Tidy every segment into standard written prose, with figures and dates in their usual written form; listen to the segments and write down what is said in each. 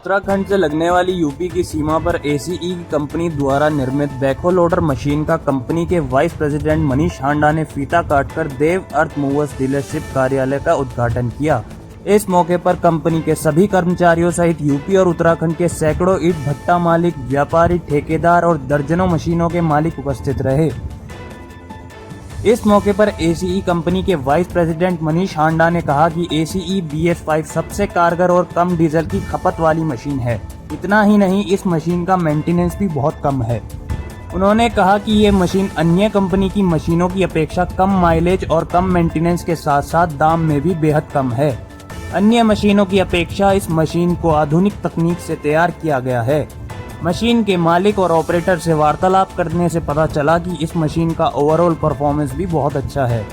उत्तराखंड से लगने वाली यूपी की सीमा पर एसीई की कंपनी द्वारा निर्मित बैकहो लोडर मशीन का कंपनी के वाइस प्रेसिडेंट मनीष हांडा ने फीता काटकर देव अर्थ मूवर्स डीलरशिप कार्यालय का उद्घाटन किया। इस मौके पर कंपनी के सभी कर्मचारियों सहित यूपी और उत्तराखंड के सैकड़ों ईंट भट्टा मालिक, व्यापारी, ठेकेदार और दर्जनों मशीनों के मालिक उपस्थित रहे। इस मौके पर एसीई कंपनी के वाइस प्रेसिडेंट मनीष हांडा ने कहा कि एसीई BS5 सबसे कारगर और कम डीजल की खपत वाली मशीन है। इतना ही नहीं, इस मशीन का मेंटेनेंस भी बहुत कम है। उन्होंने कहा कि ये मशीन अन्य कंपनी की मशीनों की अपेक्षा कम माइलेज और कम मेंटेनेंस के साथ साथ दाम में भी बेहद कम है। अन्य मशीनों की अपेक्षा इस मशीन को आधुनिक तकनीक से तैयार किया गया है। मशीन के मालिक और ऑपरेटर से वार्तालाप करने से पता चला कि इस मशीन का ओवरऑल परफॉर्मेंस भी बहुत अच्छा है।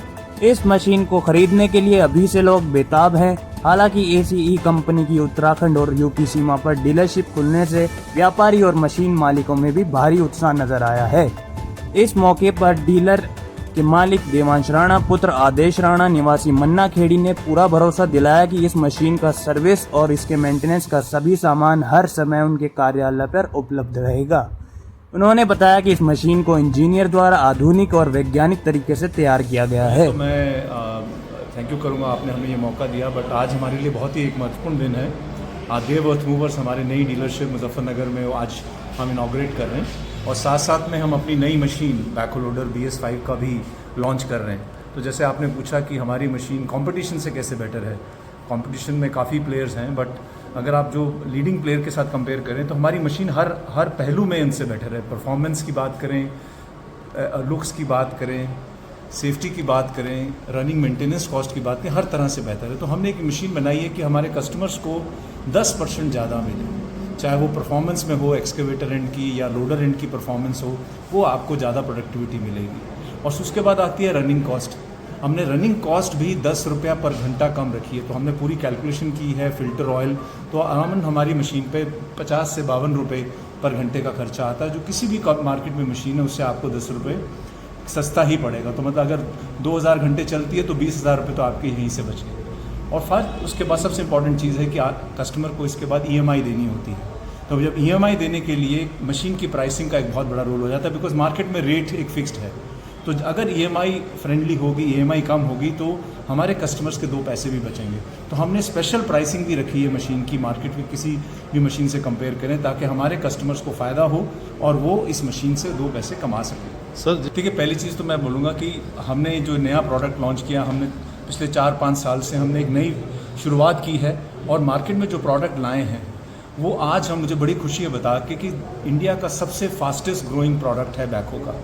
इस मशीन को खरीदने के लिए अभी से लोग बेताब हैं। हालांकि एसीई कंपनी की उत्तराखंड और यूपी सीमा पर डीलरशिप खुलने से व्यापारी और मशीन मालिकों में भी भारी उत्साह नजर आया है। इस मौके पर डीलर के मालिक देवांश राणा पुत्र आदेश राणा निवासी मन्ना खेड़ी ने पूरा भरोसा दिलाया कि इस मशीन का सर्विस और इसके मेंटेनेंस का सभी सामान हर समय उनके कार्यालय पर उपलब्ध रहेगा। उन्होंने बताया कि इस मशीन को इंजीनियर द्वारा आधुनिक और वैज्ञानिक तरीके से तैयार किया गया है। तो मैं थैंक यू करूँगा, आपने हमें ये मौका दिया। बट आज हमारे लिए बहुत ही एक महत्वपूर्ण दिन है। देव अर्थ मूवर्स हमारी नई डीलरशिप मुजफ्फरनगर में आज हम इनॉग्रेट कर रहे हैं और साथ साथ में हम अपनी नई मशीन बैकहो लोडर BS5 का भी लॉन्च कर रहे हैं। तो जैसे आपने पूछा कि हमारी मशीन कंपटीशन से कैसे बेटर है, कंपटीशन में काफ़ी प्लेयर्स हैं, बट अगर आप जो लीडिंग प्लेयर के साथ कंपेयर करें तो हमारी मशीन हर पहलू में इनसे बेटर है। परफॉर्मेंस की बात करें, लुक्स की बात करें, सेफ्टी की बात करें, रनिंग मेंटेनेंस कॉस्ट की बात करें, हर तरह से बेहतर है। तो हमने एक मशीन बनाई है कि हमारे कस्टमर्स को 10% ज़्यादा मिले, चाहे वो परफॉर्मेंस में हो, एक्सकेवेटर एंड की या लोडर एंड की परफॉर्मेंस हो, वो आपको ज़्यादा प्रोडक्टिविटी मिलेगी। और उसके बाद आती है रनिंग कॉस्ट। हमने रनिंग कॉस्ट भी 10 रुपया पर घंटा कम रखी है। तो हमने पूरी कैलकुलेशन की है। फिल्टर ऑयल तो अमूमन हमारी मशीन पे 50 से 52 रुपये पर घंटे का खर्चा आता है, जो किसी भी मार्केट में मशीन है उससे आपको 10 रुपये सस्ता ही पड़ेगा। तो मतलब अगर 2000 घंटे चलती है तो 20,000 रुपये तो आपके यहीं से बच गए। और फिर उसके बाद सबसे इम्पॉर्टेंट चीज़ है कि कस्टमर को इसके बाद EMI देनी होती है। तो जब EMI देने के लिए मशीन की प्राइसिंग का एक बहुत बड़ा रोल हो जाता है, बिकॉज मार्केट में रेट एक फिक्स्ड है। तो अगर EMI फ्रेंडली होगी, EMI कम होगी, तो हमारे कस्टमर्स के 2 पैसे भी बचेंगे। तो हमने स्पेशल प्राइसिंग भी रखी है मशीन की, मार्केट में किसी भी मशीन से कंपेयर करें, ताकि हमारे कस्टमर्स को फ़ायदा हो और वो इस मशीन से 2 पैसे कमा सकें। सर ठीक है, पहली चीज़ तो मैं बोलूँगा कि हमने जो नया प्रोडक्ट लॉन्च किया, हमने पिछले 4-5 साल से हमने एक नई शुरुआत की है और मार्केट में जो प्रोडक्ट लाए हैं वो आज मुझे बड़ी खुशी है बता के कि इंडिया का सबसे फास्टेस्ट ग्रोइंग प्रोडक्ट है बैकहो का।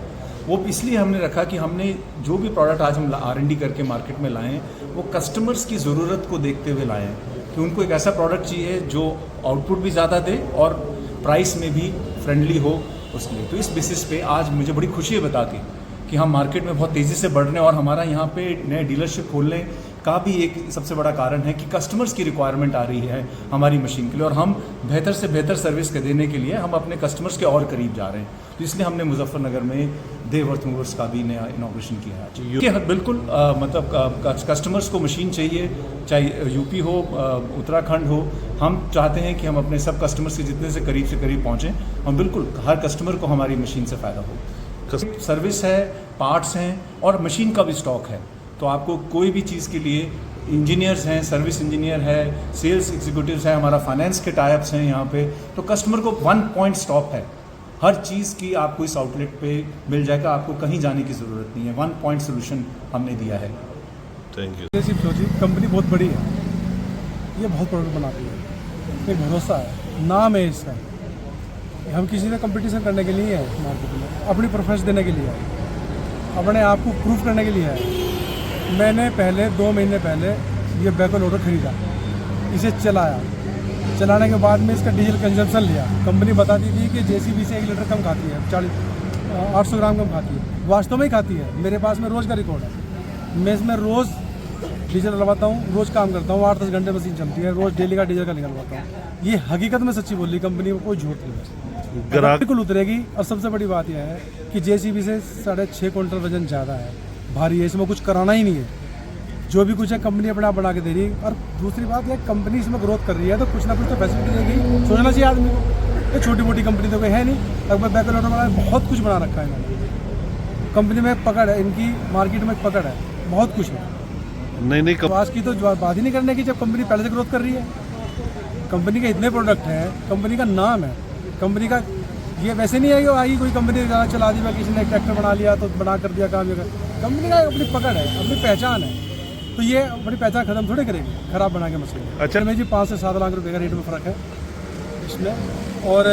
वो इसलिए हमने रखा कि हमने जो भी प्रोडक्ट आज हम R&D करके मार्केट में लाए हैं वो कस्टमर्स की ज़रूरत को देखते हुए लाए हैं कि उनको एक ऐसा प्रोडक्ट चाहिए जो आउटपुट भी ज़्यादा दे और प्राइस में भी फ्रेंडली हो उसके लिए। तो इस बेसिस पे आज मुझे बड़ी खुशी है बता के कि हम मार्केट में बहुत तेज़ी से बढ़ रहे हैं और हमारा यहाँ पे नए डीलरशिप खोलने का भी एक सबसे बड़ा कारण है कि कस्टमर्स की रिक्वायरमेंट आ रही है हमारी मशीन के लिए और हम बेहतर से बेहतर सर्विस देने के लिए हम अपने कस्टमर्स के और करीब जा रहे हैं। तो इसलिए हमने मुजफ्फरनगर में देव अर्थ मूवर्स का भी नया इनॉग्रेशन किया है। बिल्कुल मतलब कस्टमर्स को मशीन चाहिए, चाहे यूपी हो, उत्तराखंड हो। हम चाहते हैं कि हम अपने सब कस्टमर्स के जितने से करीब पहुँचें और बिल्कुल हर कस्टमर को हमारी मशीन से फ़ायदा हो। सर्विस है, पार्ट्स हैं और मशीन का भी स्टॉक है। तो आपको कोई भी चीज़ के लिए इंजीनियर्स हैं, सर्विस इंजीनियर है, सेल्स एग्जीक्यूटिव्स हैं, हमारा फाइनेंस के टाइप्स हैं यहाँ पे। तो कस्टमर को 1 पॉइंट स्टॉप है, हर चीज़ की आपको इस आउटलेट पे मिल जाएगा, आपको कहीं जाने की ज़रूरत नहीं है। 1 पॉइंट सोल्यूशन हमने दिया है। Thank you. कंपनी बहुत बड़ी है, ये बहुत प्रोडक्ट बनाती है, एक भरोसा है, नाम है इसका। हम किसी से कंपटीशन करने के लिए है मार्केट में, अपनी प्रोफेशन देने के लिए है, अपने आप को प्रूफ करने के लिए है। मैंने पहले 2 महीने पहले ये बैकहो लोडर खरीदा, इसे चलाने के बाद में इसका डीजल कंजम्पशन लिया। कंपनी बताती थी कि JCB से 1 लीटर कम खाती है, 800 ग्राम कम खाती है, वास्तव में ही खाती है। मेरे पास में रोज़ का रिकॉर्ड है। मैं इसमें रोज़ डीजल डलवाता हूँ, रोज़ काम करता हूँ, 8-10 घंटे मशीन चलती है, रोज़ डेली का डीजल का निकलवाता हूँ। ये हकीकत में सच्ची बोली, कंपनी में कोई झूठ नहीं है, बिल्कुल उतरेगी। और सबसे बड़ी बात यह है कि JCB से 6.5 क्विंटल वजन ज़्यादा है, भारी है, इसमें कुछ कराना ही नहीं है। जो भी कुछ है कंपनी अपने आप बना के दे रही है। और दूसरी बात यह कंपनी इसमें ग्रोथ कर रही है तो कुछ ना कुछ तो फैसिलिटी देगी, सोचना चाहिए आदमी को। ये छोटी मोटी कंपनी तो कोई है नहीं। अगर बैकल ऑर्डर वाला बहुत कुछ बना रखा है इन्होंने। कंपनी में पकड़ है, इनकी मार्केट में पकड़ है, बहुत कुछ है। नहीं तो आज की तो बात ही नहीं करने की जब कंपनी पहले से ग्रोथ कर रही है। कंपनी के इतने प्रोडक्ट हैं, कंपनी का नाम है, कंपनी का ये वैसे नहीं है कि आई कोई कंपनी चला दी, किसी ने ट्रैक्टर बना लिया तो बना कर दिया काम। कंपनी का अपनी पकड़ है, अपनी पहचान है, तो ये अपनी पहचान खत्म थोड़ी करेगी खराब बना के मशीन। अच्छा। में जी 5 से 7 लाख रुपए का रेट में फ़र्क है इसमें। और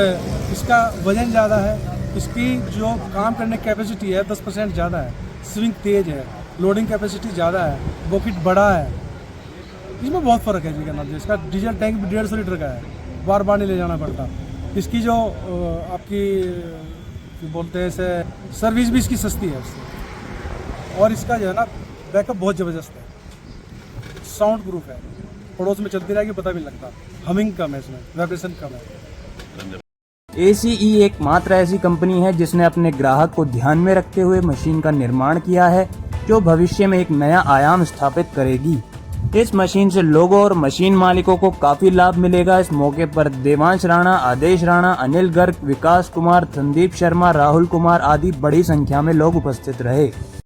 इसका वजन ज़्यादा है, इसकी जो काम करने की कैपेसिटी है 10% ज़्यादा है, स्विंग तेज है, लोडिंग कैपेसिटी ज़्यादा है, बॉकेट बड़ा है। इसमें बहुत फ़र्क है जी का नाम। इसका डीजल टैंक भी 150 लीटर का है, बार बार नहीं ले जाना पड़ता। इसकी जो आपकी बोलते हैं इसे सर्विस भी इसकी सस्ती है उससे। और इसका जो है ना बैकअप बहुत ज़बरदस्त है, साउंड प्रूफ है, पड़ोस में चलती रहेगी पता भी नहीं लगता। हमिंग कम है इसमें, वाइब्रेशन कम है। ACE एकमात्र ऐसी कंपनी है जिसने अपने ग्राहक को ध्यान में रखते हुए मशीन का निर्माण किया है, जो भविष्य में एक नया आयाम स्थापित करेगी। इस मशीन से लोगों और मशीन मालिकों को काफी लाभ मिलेगा। इस मौके पर देवांश राणा, आदेश राणा, अनिल गर्ग, विकास कुमार, संदीप शर्मा, राहुल कुमार आदि बड़ी संख्या में लोग उपस्थित रहे।